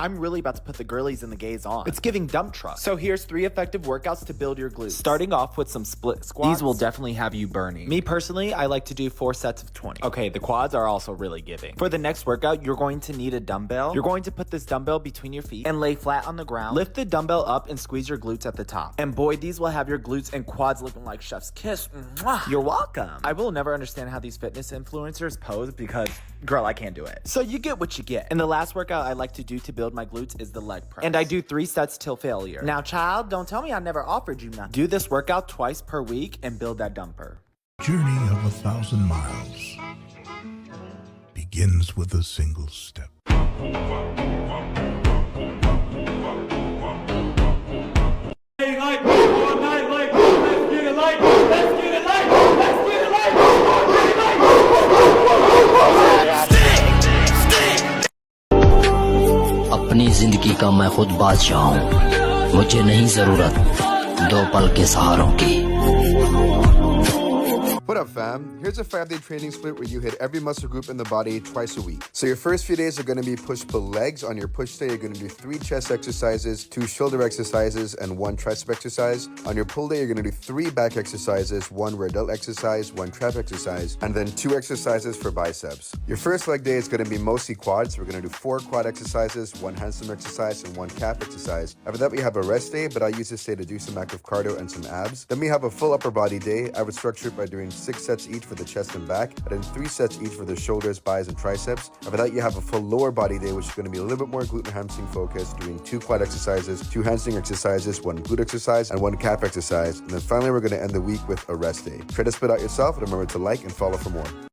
I'm really about to put the girlies and the gays on. It's giving dump truck. So here's 3 effective workouts to build your glutes. Starting off with some split squats. These will definitely have you burning. Me personally, I like to do 4 sets of 20. Okay, the quads are also really giving. For the next workout, you're going to need a dumbbell. You're going to put this dumbbell between your feet and lay flat on the ground. Lift the dumbbell up and squeeze your glutes at the top. And boy, these will have your glutes and quads looking like chef's kiss. Mwah. You're welcome. I will never understand how these fitness influencers pose because, girl, I can't do it. So you get what you get. And the last workout I like to do to build my glutes is the leg press. And I do 3 sets till failure. Now, child, don't tell me I never offered you nothing. Do this workout twice per week and build that dumper. Journey of 1,000 miles begins with a single step. अपनी जिंदगी का मैं खुद बादशाह हूँ मुझे नहीं जरूरत 2 पल के सहारों की What up, fam? Here's a 5-day training split where you hit every muscle group in the body twice a week. So your first few days are going to be push-pull legs. On your push day, you're going to do 3 chest exercises, 2 shoulder exercises, and 1 tricep exercise. On your pull day, you're going to do 3 back exercises, 1 rear delt exercise, 1 trap exercise, and then 2 exercises for biceps. Your first leg day is going to be mostly quads. We're going to do 4 quad exercises, 1 handstand exercise, and 1 calf exercise. After that, we have a rest day, but I use this day to do some active cardio and some abs. Then we have a full upper body day. I would structure it by doing 6 sets each for the chest and back, and then 3 sets each for the shoulders, biceps, and triceps. After that, you have a full lower body day, which is going to be a little bit more glute and hamstring focused, doing 2 quad exercises, 2 hamstring exercises, 1 glute exercise, and 1 calf exercise. And then finally, we're going to end the week with a rest day. Try to spit out yourself, and remember to like and follow for more.